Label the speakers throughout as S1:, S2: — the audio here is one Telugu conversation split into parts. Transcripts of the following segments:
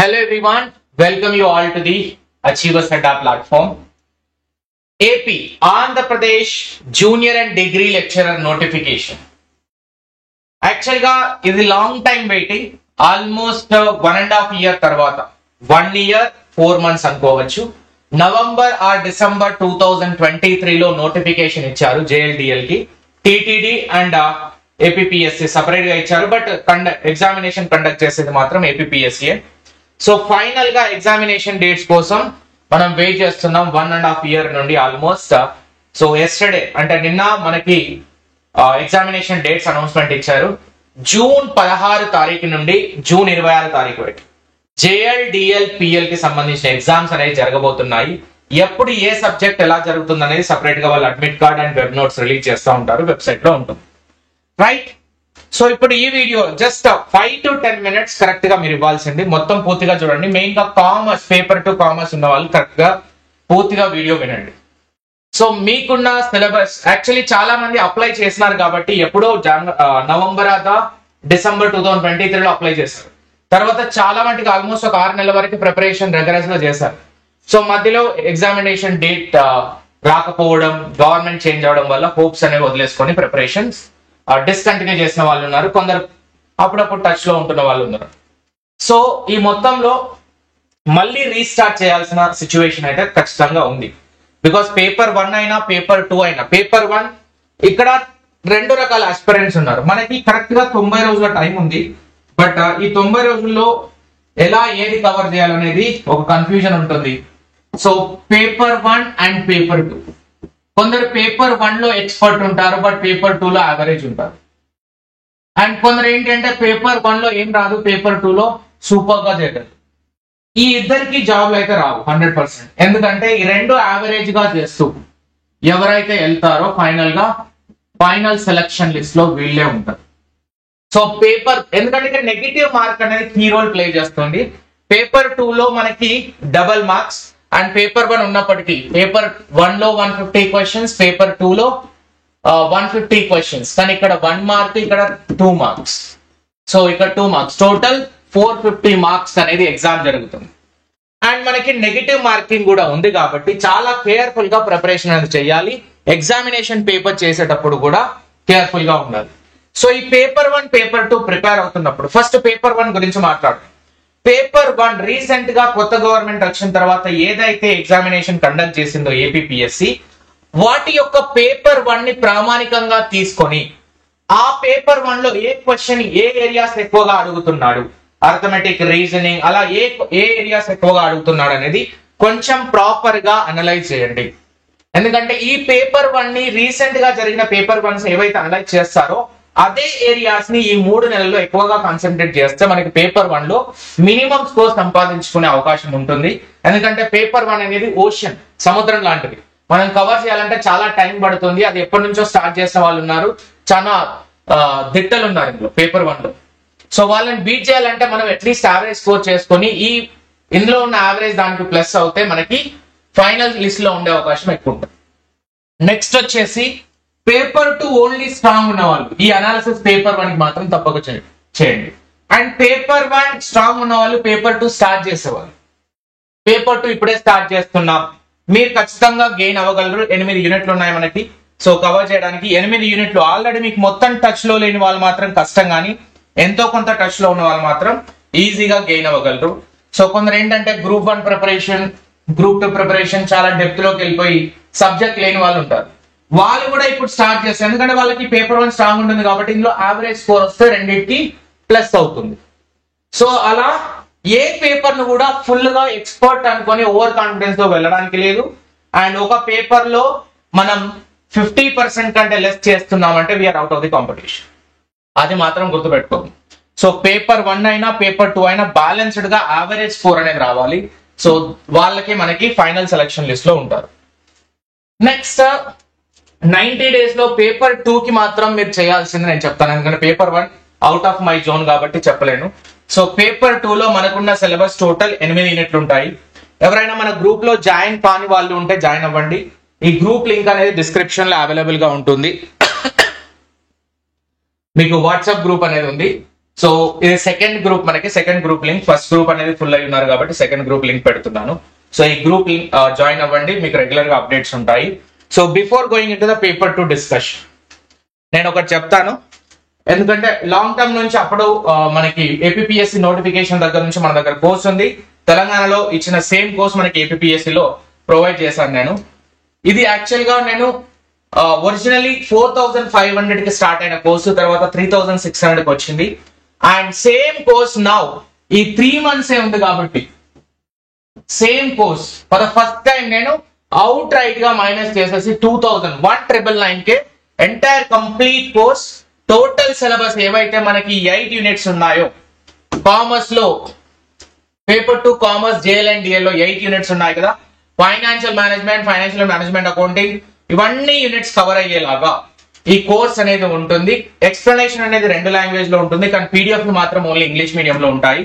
S1: Hello everyone, welcome you all to the Achievers Adda platform. AP, Andhra Pradesh Junior and Degree Lecturer Notification. Actually, ఇది long time waiting, almost 1.5 year తర్వాత 1 year 4 months అనుకోవచ్చు. నవంబర్ ఆర్ డిసెంబర్ 2023లో నోటిఫికేషన్ ఇచ్చారు JLDL కి. TTD అండ్ APPSC సపరేట్ గా ఇచ్చారు, బట్ ఎగ్జామినేషన్ కండక్ట్ చేసేది మాత్రం APPSC. సో ఫైనల్ గా ఎగ్జామినేషన్ డేట్స్ కోసం మనం వెయిట్ చేస్తున్నాం 1.5 year నుండి ఆల్మోస్ట్. సో ఎస్టర్డే అంటే నిన్న మనకి ఎగ్జామినేషన్ డేట్స్ అనౌన్స్మెంట్ ఇచ్చారు. జూన్ 16 తారీఖు నుండి జూన్ 26 తారీఖు వరకు JLDL PL కి సంబంధించిన ఎగ్జామ్స్ అనేవి జరగబోతున్నాయి. ఎప్పుడు ఏ సబ్జెక్ట్ ఎలా జరుగుతుంది అనేది సపరేట్ గా వాళ్ళు admit card and web notes release చేస్తూ ఉంటారు, వెబ్సైట్ లో ఉంటుంది. రైట్, సో ఇప్పుడు ఈ video just 5 to 10 minutes correct గా మీరు ఇవ్వాల్సింది. మొత్తం పూర్తిగా చూడండి. మెయిన్ గా కామర్స్, పేపర్ టు కామర్స్ ఉన్న వాళ్ళు కరెక్ట్ గా పూర్తిగా వీడియో వినండి. సో మీకున్న సిలబస్ యాక్చువల్లీ చాలా మంది అప్లై చేసినారు కాబట్టి ఎప్పుడో నవంబర్ డిసెంబర్ 2023లో అప్లై చేశారు. తర్వాత చాలా మటుకు ఆల్మోస్ట్ ఒక 6 నెలల వరకు ప్రిపరేషన్ రెగ్యులర్ గా చేశారు. సో మధ్యలో ఎగ్జామినేషన్ డేట్ రాకపోవడం, గవర్నమెంట్ చేంజ్ అవడం వల్ల హోప్స్ అనేవి వదిలేసుకొని ప్రిపరేషన్స్ డిస్కంటిన్యూ చేసిన వాళ్ళు ఉన్నారు, కొందరు అప్పుడప్పుడు టచ్ లో ఉంటున్న వాళ్ళు ఉన్నారు. సో ఈ మొత్తంలో మళ్ళీ రీస్టార్ట్ చేయాల్సిన సిచ్యువేషన్ అయితే ఖచ్చితంగా ఉంది. బికాస్ పేపర్ 1 అయినా పేపర్ 2 అయినా, పేపర్ 1 ఇక్కడ 2 రకాల ఆస్పిరెంట్స్ ఉన్నారు. మనకి కరెక్ట్ గా 90 రోజుల టైం ఉంది, బట్ ఈ 90 రోజుల్లో ఎలా ఏది కవర్ చేయాలనేది ఒక కన్ఫ్యూజన్ ఉంటుంది. సో పేపర్ 1 అండ్ పేపర్ 2, కొందరు పేపర్ 1 లో ఎక్స్పర్ట్ ఉంటారు, బట్ పేపర్ 2 లో యావరేజ్ ఉంటారు. అండ్ కొందరు ఏంటంటే పేపర్ 1 లో ఏం రాదు, పేపర్ 2 లో సూపర్ గా చేయగలరు. ఈ ఇద్దరికి జాబ్లు అయితే రావు 100%. ఎందుకంటే ఈ రెండు యావరేజ్ గా చేస్తూ ఎవరైతే వెళ్తారో ఫైనల్ సెలక్షన్ లిస్ట్ లో వీళ్ళే ఉంటారు. సో పేపర్, ఎందుకంటే ఇక్కడ నెగిటివ్ మార్క్ అనేది కీ రోల్ ప్లే చేస్తుంది. పేపర్ 2 లో మనకి డబల్ మార్క్స్ అండ్ పేపర్ 1 ఉన్నప్పటికీ పేపర్ 1 లో 150 క్వశ్చన్స్, పేపర్ 2 లో 150 క్వశ్చన్స్, కానీ ఇక్కడ 1 మార్క్, ఇక్కడ 2 మార్క్స్. సో ఇక్కడ 2 మార్క్స్, టోటల్ 450 మార్క్స్ అనేది ఎగ్జామ్ జరుగుతుంది. అండ్ మనకి నెగిటివ్ మార్కింగ్ కూడా ఉంది కాబట్టి చాలా కేర్ఫుల్ గా ప్రిపరేషన్ అనేది చేయాలి. ఎగ్జామినేషన్ పేపర్ చేసేటప్పుడు కూడా కేర్ఫుల్ గా ఉండాలి. సో ఈ పేపర్ 1 పేపర్ 2 ప్రిపేర్ అవుతున్నప్పుడు ఫస్ట్ పేపర్ 1 గురించి మాట్లాడు. పేపర్ 1 రీసెంట్ గా కొత్త గవర్నమెంట్ వచ్చిన తర్వాత ఏదైతే ఎగ్జామినేషన్ కండక్ట్ చేసిందో APPSC, వాటి యొక్క పేపర్ 1 ని ప్రామాణికంగా తీసుకొని ఆ పేపర్ 1 లో ఏ క్వశ్చన్ ఏ ఏరియాస్ ఎక్కువగా అడుగుతున్నాడు, అర్థమెటిక్, రీజనింగ్, అలా ఏ ఏరియాస్ ఎక్కువగా అడుగుతున్నాడు అనేది కొంచెం ప్రాపర్ గా అనలైజ్ చేయండి. ఎందుకంటే ఈ పేపర్ 1 ని రీసెంట్ గా జరిగిన పేపర్ 1s ఏవైతే అనలైజ్ చేస్తారో అదే ఏరియాస్ ని ఈ 3 నెలల్లో ఎక్కువగా కాన్సన్ట్రేట్ చేస్తే మనకి పేపర్ 1 లో మినిమం స్కోర్ సంపాదించుకునే అవకాశం ఉంటుంది. ఎందుకంటే పేపర్ 1 అనేది ఓషన్, సముద్రం లాంటిది. మనం కవర్ చేయాలంటే చాలా టైం పడుతుంది. అది ఎప్పటి నుంచో స్టార్ట్ చేసిన వాళ్ళు ఉన్నారు, చాలా దిట్టలు ఉన్నారు ఇందులో పేపర్ 1 లో. సో వాళ్ళని బీట్ చేయాలంటే మనం అట్లీస్ట్ యావరేజ్ స్కోర్ చేసుకొని ఇందులో ఉన్న యావరేజ్ దానికి ప్లస్ అవుతే మనకి ఫైనల్ లిస్ట్ లో ఉండే అవకాశం ఎక్కువ ఉంటుంది. నెక్స్ట్ వచ్చేసి పేపర్ 2 ఓన్లీ స్ట్రాంగ్ ఉన్న వాళ్ళు ఈ అనాలిసిస్ పేపర్ 1 కి మాత్రం తప్పక చేయండి. అండ్ పేపర్ 1 స్ట్రాంగ్ ఉన్న వాళ్ళు పేపర్ 2 స్టార్ట్ చేసేవాళ్ళు, పేపర్ 2 ఇప్పుడే స్టార్ట్ చేస్తున్నాం, మీరు ఖచ్చితంగా గెయిన్ అవ్వగలరు. 8 యూనిట్లు ఉన్నాయి మనకి. సో కవర్ చేయడానికి 8 యూనిట్లు ఆల్రెడీ మీకు మొత్తం టచ్ లో లేని వాళ్ళు మాత్రం కష్టం, కానీ ఎంతో కొంత టచ్ లో ఉన్న వాళ్ళు మాత్రం ఈజీగా గెయిన్ అవ్వగలరు. సో కొందరు ఏంటంటే గ్రూప్ 1 ప్రిపరేషన్, గ్రూప్ 2 ప్రిపరేషన్ చాలా డెప్త్ లోకి వెళ్ళిపోయి సబ్జెక్ట్ లేని వాళ్ళు ఉంటారు. వాళ్ళు కూడా ఇప్పుడు స్టార్ట్ చేస్తారు, ఎందుకంటే వాళ్ళకి పేపర్ 1 స్ట్రాంగ్ ఉంటుంది కాబట్టి ఇందులో యావరేజ్ స్కోర్ వస్తే రెండింటికి ప్లస్ అవుతుంది. సో అలా ఏ పేపర్ ను కూడా ఫుల్ గా ఎక్స్పర్ట్ అనుకొని ఓవర్ కాన్ఫిడెన్స్ తో వెళ్ళడానికి లేదు. అండ్ ఒక పేపర్ లో మనం 50% కంటే లెస్ చేస్తున్నామంటే we are out of the competition, అది మాత్రం గుర్తుపెట్టుకోండి. సో పేపర్ 1 అయినా పేపర్ 2 అయినా బ్యాలెన్స్డ్ గా యావరేజ్ స్కోర్ అనేది రావాలి. సో వాళ్ళకి మనకి ఫైనల్ సెలక్షన్ లిస్ట్ లో ఉంటారు. నెక్స్ట్ 90 days లో పేపర్ 2 కి మాత్రం మీరు చేయాల్సింది నేను చెప్తాను, ఎందుకంటే paper 1 out of my zone కాబట్టి చెప్పలేను. సో పేపర్ 2 లో మనకున్న సిలబస్ టోటల్ 8 యూనిట్లు ఉంటాయి. ఎవరైనా మన గ్రూప్ లో జాయిన్ కాని వాళ్ళు ఉంటే జాయిన్ అవ్వండి. ఈ గ్రూప్ లింక్ అనేది డిస్క్రిప్షన్ లో అవైలబుల్ గా ఉంటుంది. మీకు వాట్సాప్ గ్రూప్ అనేది ఉంది. సో ఇది సెకండ్ గ్రూప్, మనకి second group link. First group అనేది ఫుల్ అయి ఉన్నారు కాబట్టి సెకండ్ గ్రూప్ లింక్ పెడుతున్నాను. సో ఈ గ్రూప్ జాయిన్ అవ్వండి, మీకు రెగ్యులర్ గా అప్డేట్స్ ఉంటాయి. So before going in to the paper 2 discussion నేను ఒకటి చెప్తాను. ఎందుకంటే లాంగ్ టర్మ్ నుంచి అప్పుడు మనకి ఏపీఎస్సి నోటిఫికేషన్ దగ్గర నుంచి మన దగ్గర కోర్స్ ఉంది. తెలంగాణలో ఇచ్చిన సేమ్ కోర్స్ మనకి ఏపీఎస్సి లో ప్రొవైడ్ చేశాను నేను. ఇది యాక్చువల్ గా నేను ఒరిజినల్లీ 4500 కి స్టార్ట్ అయిన కోర్సు తర్వాత 3600 కి వచ్చింది. అండ్ సేమ్ కోర్స్ నౌ ఈ 3 months ఉంది కాబట్టి same course for the first time నేను అవుట్ రైట్ గా మైనస్ చేసేసి 1999 కే entire complete course total syllabus ఏవైతే మనకి 8 యూనిట్స్ ఉన్నాయో, కామర్స్ లో paper 2 commerce JL and DL లో 8 యూనిట్స్ ఉన్నాయి కదా, ఫైనాన్షియల్ మేనేజ్మెంట్ అకౌంటింగ్ ఇవన్నీ యూనిట్స్ కవర్ అయ్యేలాగా ఈ కోర్స్ అనేది ఉంటుంది. ఎక్స్ప్లెనేషన్ అనేది 2 లాంగ్వేజ్ లో ఉంటుంది, కానీ పీడిఎఫ్ మాత్రం ఓన్లీ ఇంగ్లీష్ మీడియం లో ఉంటాయి.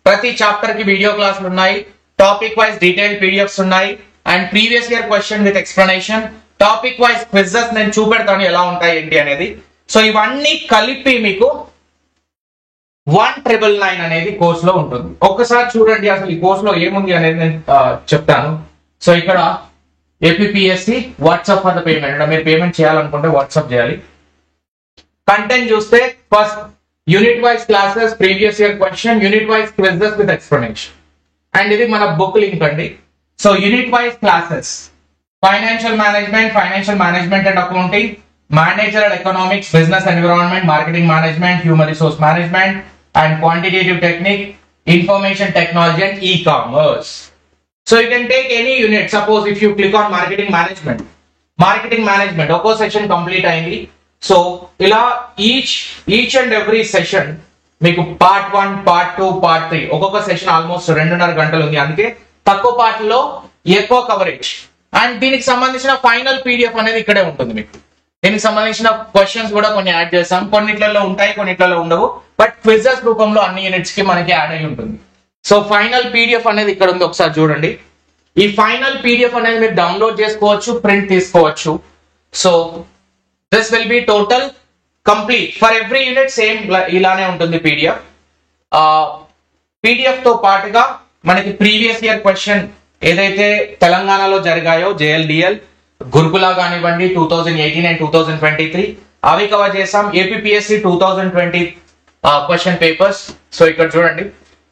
S1: ప్రతి చాప్టర్ కి వీడియో క్లాసులు ఉన్నాయి, టాపిక్ వైజ్ డీటెయిల్ పీడిఎఫ్స్ ఉన్నాయి, and previous year question with explanation, topic wise quizzes నేను చూపెడతాను ఎలా ఉంటాయి ఏంటి అనేది. సో ఇవన్నీ కలిపి మీకు 1999 అనేది కోర్స్ లో ఉంటుంది. ఒక్కసారి చూడండి అసలు ఈ కోర్స్ లో ఏముంది అనేది నేను చెప్తాను. సో ఇక్కడ APSC WhatsApp for the payment, మీరు పేమెంట్ చేయాలనుకుంటే వాట్సాప్ చేయాలి. కంటెంట్ చూస్తే first unit wise classes, previous year question, unit wise quizzes with explanation. And ఇది మన బుక్ లింక్ అండి. So unit wise classes financial management and accounting, managerial economics, business environment, marketing management, human resource management and quantitative technique, information technology and e-commerce. So you can take any unit. Suppose if you click on marketing management ఒక్కో సెషన్ కంప్లీట్ అయింది. సో ఇలా ఈచ్ అండ్ ఎవ్రీ సెషన్ మీకు పార్ట్ 1, పార్ట్ 2, పార్ట్ 3 ఒక్కొక్క సెషన్ ఆల్మోస్ట్ 2.5 గంటలు ఉంది. అందుకే తక్కువ పార్ట్ లో ఎక్కువ కవరేజ్. అండ్ దీనికి సంబంధించిన ఫైనల్ పీడిఎఫ్ అనేది ఇక్కడే ఉంటుంది. మీకు దీనికి సంబంధించిన క్వశ్చన్స్ కూడా కొన్ని యాడ్ చేస్తాం, కొన్నిట్లలో ఉంటాయి కొన్నిట్లలో ఉండవు, బట్ క్విజెస్ రూపంలో అన్ని యూనిట్స్ కి మనకి యాడ్ అయి ఉంటుంది. సో ఫైనల్ పీడిఎఫ్ అనేది ఇక్కడ ఉంది, ఒకసారి చూడండి. ఈ ఫైనల్ పీడిఎఫ్ అనేది మీరు డౌన్లోడ్ చేసుకోవచ్చు, ప్రింట్ తీసుకోవచ్చు. So this will be total complete for every unit same ఇలానే ఉంటుంది పీడిఎఫ్. పీడిఎఫ్ తో పాటుగా మనకి ప్రీవియస్ ఇయర్ క్వశ్చన్ ఏదైతే తెలంగాణలో జరిగాయో జేఎల్డిఎల్, గురుకుల కానివ్వండి 2018 అండ్ 2023 అవి కవర్ చేసాం. APSC 2020 question papers. సో ఇక్కడ చూడండి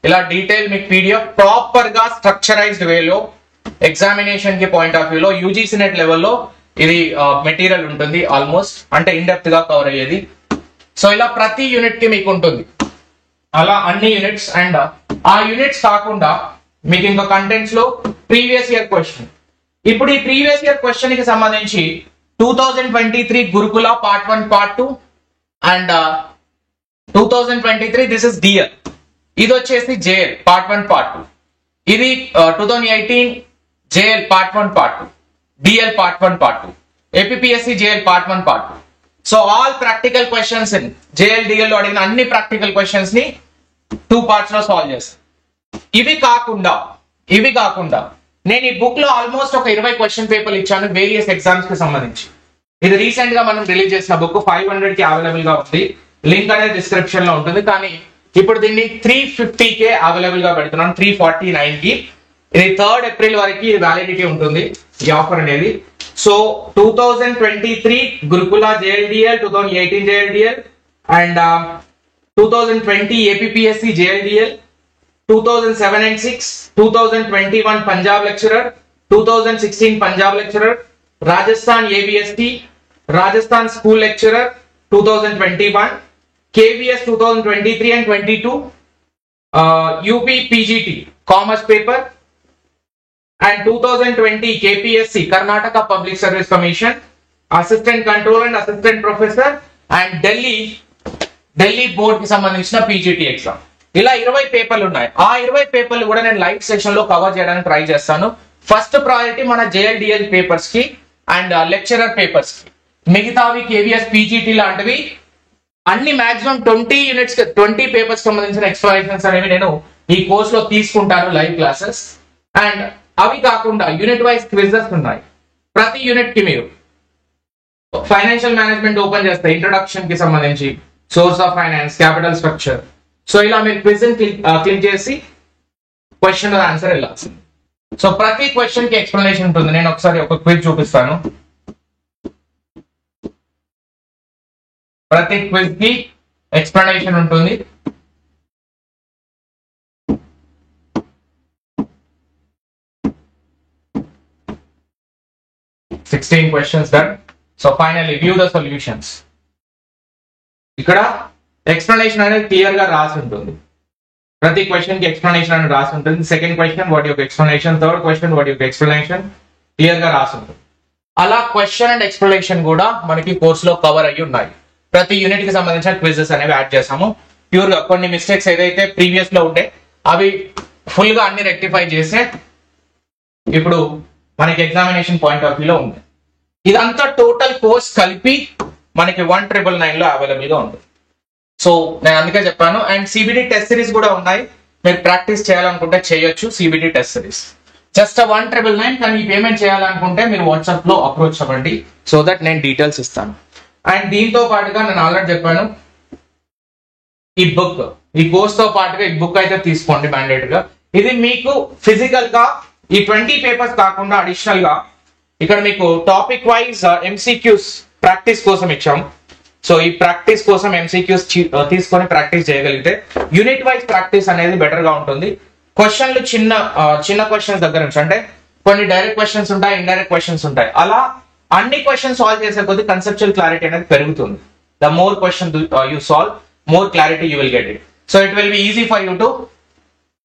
S1: ఇలా డీటెయిల్ మీకు పీడిఎఫ్ ప్రాపర్ గా స్ట్రక్చరైజ్డ్ వేలో ఎగ్జామినేషన్ కి పాయింట్ ఆఫ్ వ్యూలో యూజీసీ నెట్ లెవెల్లో ఇది మెటీరియల్ ఉంటుంది. ఆల్మోస్ట్ అంటే ఇన్ డెప్త్ గా కవర్ అయ్యేది. సో ఇలా ప్రతి యూనిట్ కి మీకు ఉంటుంది అలా అన్ని యూనిట్స్. అండ్ ఆ యూనిట్స్ కాకుండా మీకు ఇంకా కంటెంట్స్ లో ప్రీవియస్ ఇయర్ క్వశ్చన్. ఇప్పుడు ఈ ప్రీవియస్ ఇయర్ క్వశ్చన్ కి సంబంధించి 2023 గురుకుల part 1, part 2 and 2023 this is DL. ఇది వచ్చేసి జేఎల్ పార్ట్ 1, పార్ట్ 2. ఇది 2018 JL part 1, part 2, DL part 1, part 2, APSC JL part 1, part 2. So all practical questions in JL DL లో అడిగిన అన్ని ప్రాక్టికల్ క్వశ్చన్స్ ని 2 పార్ట్స్ లో సాల్వ్ చేస్తాను. ఇవి కాకుండా నేను ఈ బుక్ లో ఆల్మోస్ట్ ఒక 20 క్వశ్చన్ పేపర్లు ఇచ్చాను వేరియస్ ఎగ్జామ్స్ కి సంబంధించి. ఇది రీసెంట్ గా మనం రిలీజ్ చేసిన బుక్ 500 కి అవైలబుల్ గా ఉంది. లింక్ అనేది డిస్క్రిప్షన్ లో ఉంటుంది. కానీ ఇప్పుడు దీన్ని 350 అవైలబుల్ గా పెడుతున్నాను, 349 కి. ఇది 3rd April వరకు వ్యాలిడిటీ ఉంటుంది ఈ ఆఫర్ అనేది. So 2023 Gurukula JL DL, 2018 JL DL and 2020 APSC JL DL, 2007 and 6, 2021 Punjab lecturer, 2016 Punjab lecturer, Rajasthan ABST, Rajasthan school lecturer 2021, KVS 2023 and 22, UP PGT Commerce paper, and 2020 KPSC Karnataka Public Service Commission Assistant Controller and Assistant Professor and Delhi Board కి సంబంధించిన PGT ఎగ్జామ్. ఇలా 20 పేపర్లు ఉన్నాయి. ఆ 20 పేపర్లు కూడా నేను లైవ్ సెషన్ లో కవర్ చేయడానికి ట్రై చేస్తాను. ఫస్ట్ ప్రయారిటీ మన జేఎల్డిఎల్ పేపర్స్ కి అండ్ లెక్చరర్ పేపర్స్ కి. మిగతావి KVS PGT లాంటివి అన్ని మాక్సిమం 20 యూనిట్స్ 20 పేపర్స్ సంబంధించిన ఎక్స్ప్లెనేషన్స్ అనేవి నేను ఈ కోర్స్ లో తీసుకుంటాను, లైవ్ క్లాసెస్. అండ్ అవి కాకుండా యూనిట్ వైజ్ క్విజెస్ ఉన్నాయి. ప్రతి యూనిట్ కి మీరు ఫైనాన్షియల్ మేనేజ్మెంట్ ఓపెన్ చేస్తే ఇంట్రొడక్షన్ కి సంబంధించి, source of finance, capital structure, so ఇలా మీరు క్విజ్ క్లిక్ చేసి క్వశ్చన్ ఆన్సర్ వెళ్ళాల్సింది. సో ప్రతి క్వశ్చన్ కి ఎక్స్ప్లెనేషన్ ఉంటుంది. నేను ఒకసారి ఒక క్విజ్ చూపిస్తాను. ప్రతి క్విజ్ కి ఎక్స్ప్లెనేషన్ ఉంటుంది. Sixteen questions done. So finally view the solutions. ఇక్కడ ఎక్స్ప్లెనేషన్ అనేది క్లియర్ గా రాసి ఉంటుంది. ప్రతి క్వశ్చన్ కి ఎక్స్ప్లెనేషన్ అనేది రాసి ఉంటుంది. సెకండ్ క్వశ్చన్ వాట్ యొక్క ఎక్స్ప్లెనేషన్, థర్డ్ క్వశ్చన్ వాట్ యొక్క ఎక్స్ప్లెనేషన్ క్లియర్ గా రాసి ఉంటుంది. అలా క్వశ్చన్ అండ్ ఎక్స్ప్లెనేషన్ కూడా మనకి కోర్సులో కవర్ అయ్యి ఉన్నాయి. ప్రతి యూనిట్ కి సంబంధించిన క్విజెస్ అనేవి యాడ్ చేసాము. ప్యూర్ గా కొన్ని మిస్టేక్స్ ఏదైతే ప్రీవియస్ లో ఉంటే అవి ఫుల్ గా అన్ని రెక్టిఫై చేసే ఇప్పుడు మనకి ఎగ్జామినేషన్ పాయింట్ ఆఫ్ వ్యూలో ఉంది. ఇదంతా టోటల్ కోర్స్ కలిపి మనకి 1999 లో అవైలబుల్ గా ఉంటుంది. సో నేను అందుకే చెప్పాను. అండ్ సిబిటి టెస్ట్ సిరీస్ కూడా ఉన్నాయి. మీరు ప్రాక్టీస్ చేయాలనుకుంటే చేయొచ్చు. సిబిటి టెస్ట్ సిరీస్ జస్ట్ 1999, కానీ ఈ పేమెంట్ చేయాలనుకుంటే మీరు వాట్సాప్ లో అప్రోచ్ అవ్వండి. సో దట్ నేను డీటెయిల్స్ ఇస్తాను. అండ్ దీంతో పాటుగా నేను ఆల్రెడీ చెప్పాను, ఈ బుక్, ఈ కోర్స్ తో పాటుగా ఈ బుక్ అయితే తీసుకోండి మ్యాండేట్ గా. ఇది మీకు ఫిజికల్ గా ఈ 20 పేపర్స్ కాకుండా అడిషనల్ గా ఇక్కడ మీకు టాపిక్ వైజ్ ఎంసీక్యూస్ ప్రాక్టీస్ కోసం ఇచ్చాము. సో ఈ ప్రాక్టీస్ కోసం ఎంసీక్యూస్ తీసుకొని ప్రాక్టీస్ చేయగలిగితే యూనిట్ వైజ్ ప్రాక్టీస్ అనేది బెటర్ గా ఉంటుంది. క్వశ్చన్లు చిన్న క్వశ్చన్స్ దగ్గర నుంచి, అంటే కొన్ని డైరెక్ట్ క్వశ్చన్స్ ఉంటాయి, ఇండైరెక్ట్ క్వశ్చన్స్ ఉంటాయి. అలా అన్ని క్వశ్చన్స్ సాల్వ్ చేసే కొద్ది కన్సెప్చువల్ క్లారిటీ అనేది పెరుగుతుంది. The more question you solve, more clarity you will get it. So it will be easy for you to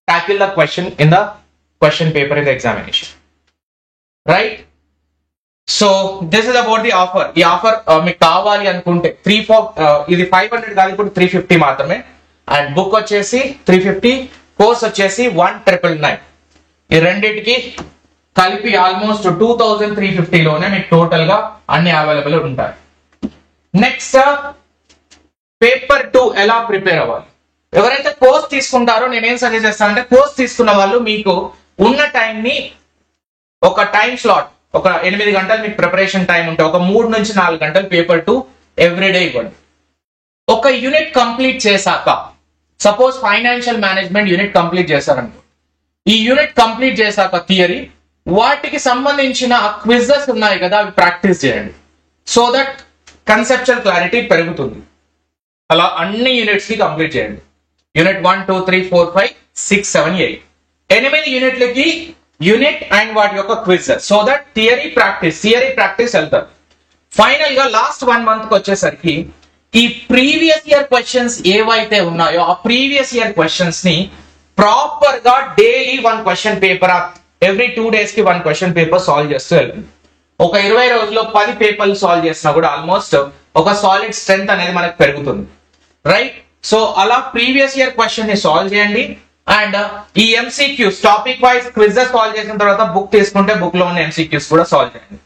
S1: tackle the question in the question paper in the examination, right? So this is about the offer. ఈ ఆఫర్ మీకు కావాలి అనుకుంటే 3-4 ఇది 500 కాదు, ఇప్పుడు 350 మాత్రమే. అండ్ బుక్ వచ్చేసి 350, కోర్స్ వచ్చేసి 1999. ఈ రెండింటికి కలిపి ఆల్మోస్ట్ 2350 లోనే మీకు టోటల్ గా అన్ని అవైలబుల్ ఉంటాయి. నెక్స్ట్ పేపర్ 2 ఎలా ప్రిపేర్ అవ్వాలి? ఎవరైతే కోర్స్ తీసుకుంటారో నేనేం సజెస్ట్ చేస్తానంటే, కోర్స్ తీసుకున్న వాళ్ళు మీకు ఉన్న టైం ని ఒక టైం స్లాట్, ఒక 8 గంటలు మీకు ప్రిపరేషన్ టైం ఉంటే ఒక 3 నుంచి 4 గంటలు పేపర్ 2 ఎవ్రీడే ఇవ్వండి. ఒక యూనిట్ కంప్లీట్ చేశాక, suppose financial management unit complete చేశారనుకో, ఈ యూనిట్ కంప్లీట్ చేశాక థియరీ, వాటికి సంబంధించిన క్విజెస్ ఉన్నాయి కదా, అవి ప్రాక్టీస్ చేయండి. సో దట్ కన్సెప్చువల్ క్లారిటీ పెరుగుతుంది. అలా అన్ని యూనిట్స్ కి కంప్లీట్ చేయండి. యూనిట్ 1, 2, 3, 4, 5, 6, 7, 8 8 యూనిట్లకి యూనిట్ అండ్ వాటి యొక్క quiz. So that theory practice వెళ్తారు. ఫైనల్ గా లాస్ట్ 1 మంత్ కి వచ్చేసరికి ఈ ప్రీవియస్ ఇయర్ క్వశ్చన్స్ ఏవైతే ఉన్నాయో ఆ ప్రీవియస్ ఇయర్ క్వశ్చన్స్ ని ప్రాపర్ గా daily 1 question paper, every 2 days కి 1 క్వశ్చన్ పేపర్ సాల్వ్ చేస్తూ వెళ్ళండి. ఒక 20 రోజుల్లో 10 పేపర్లు సాల్వ్ చేసినా కూడా ఆల్మోస్ట్ ఒక సాలిడ్ స్ట్రెంత్ అనేది మనకు పెరుగుతుంది, రైట్? సో అలా ప్రీవియస్ ఇయర్ క్వశ్చన్ ని సాల్వ్ చేయండి. అండ్ ఈ MCQs topic wise quizzes solve చేసిన తర్వాత బుక్ తీసుకుంటే బుక్ లో ఉన్న ఎంసీక్యూస్ కూడా సాల్వ్ చేయండి.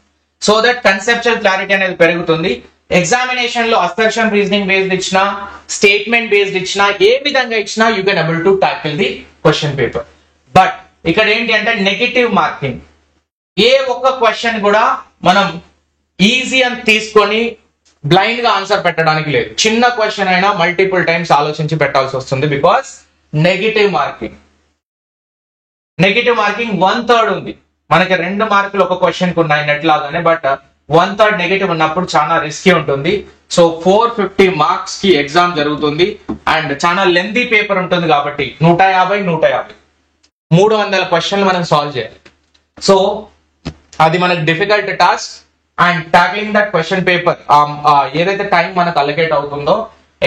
S1: సో దట్ కన్సెప్చువల్ క్లారిటీ అనేది పెరుగుతుంది. ఎగ్జామినేషన్ లో అసర్షన్ రీజనింగ్ బేస్డ్ ఇచ్చినా, స్టేట్మెంట్ బేస్డ్ ఇచ్చినా, ఏ విధంగా ఇచ్చినా you can able to tackle the question paper. But ఇక్కడ ఏంటి అంటే నెగటివ్ మార్కింగ్. ఏ ఒక్క క్వశ్చన్ కూడా మనం ఈజీ అని తీసుకొని బ్లైండ్ గా ఆన్సర్ పెట్టడానికి లేదు. చిన్న క్వశ్చన్ అయినా మల్టిపుల్ టైమ్స్ ఆలోచించి పెట్టాల్సి వస్తుంది. బికాస్ నెగటివ్ మార్కింగ్ 1/3 ఉంది. మనకి 2 మార్కులు ఒక క్వశ్చన్ కు ఉన్నాయి నెట్ లాగానే, బట్ 1/3 నెగటివ్ ఉన్నప్పుడు చాలా రిస్కీ ఉంటుంది. సో 450 మార్క్స్ కి ఎగ్జామ్ జరుగుతుంది. అండ్ చాలా లెంతీ పేపర్ ఉంటుంది కాబట్టి 150 300 క్వశ్చన్లు మనం సాల్వ్ చేయాలి. సో అది మనకి difficult task. And tackling that question paper, ఏదైతే టైం మనకు అలొకేట్ అవుతుందో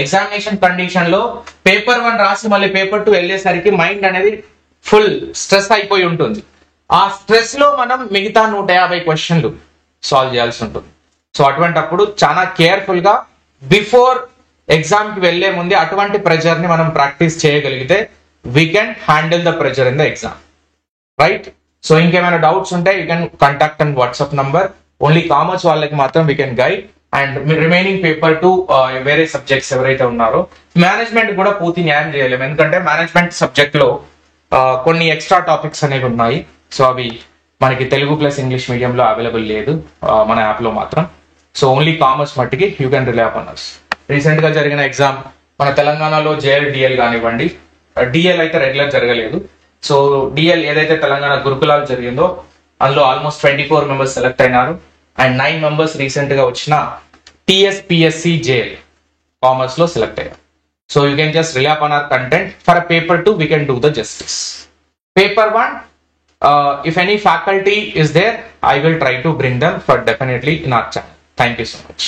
S1: ఎగ్జామినేషన్ కండిషన్ లో పేపర్ 1 రాసి మళ్ళీ పేపర్ 2 వెళ్ళేసరికి మైండ్ అనేది ఫుల్ స్ట్రెస్ అయిపోయి ఉంటుంది. ఆ స్ట్రెస్ లో మనం మిగతా 150 క్వశ్చన్లు సాల్వ్ చేయాల్సి ఉంటుంది. సో అటువంటప్పుడు చాలా కేర్ఫుల్ గా బిఫోర్ ఎగ్జామ్ కి వెళ్లే ముందు అటువంటి ప్రెజర్ ని మనం ప్రాక్టీస్ చేయగలిగితే we can handle the pressure in the exam, right? So ఇంకేమైనా డౌట్స్ ఉంటే you can contact and WhatsApp number. Only commerce వాళ్ళకి మాత్రం we can guide. And remaining paper 2 వేరే సబ్జెక్ట్స్ ఎవరైతే ఉన్నారో, మేనేజ్మెంట్ కూడా పూర్తి న్యాయం చేయలేము. ఎందుకంటే మేనేజ్మెంట్ సబ్జెక్ట్ లో కొన్ని ఎక్స్ట్రా టాపిక్స్ అనేవి ఉన్నాయి. సో అవి మనకి తెలుగు ప్లస్ ఇంగ్లీష్ మీడియంలో అవైలబుల్ లేదు మన యాప్ లో మాత్రం. సో ఓన్లీ కామర్స్ మట్టికి you can relay upon us. Recent గా జరిగిన ఎగ్జామ్ మన తెలంగాణలో జేఎల్ డిఎల్ కానివ్వండి, డిఎల్ అయితే రెగ్యులర్ జరగలేదు. సో డిఎల్ ఏదైతే తెలంగాణ గురుకులాలు జరిగిందో అందులో ఆల్మోస్ట్ 24 మెంబర్స్ సెలెక్ట్ అయినారు. అండ్ 9 మెంబర్స్ రీసెంట్ గా వచ్చిన టీఎస్పిఎస్సి జేఎల్ కామర్స్ లో సెలెక్ట్ అయ్యారు. So you can just relay upon our content. For paper 2 we can do the justice. Paper 1, if any faculty is there, I will try to bring them for definitely in our channel. Thank you so much.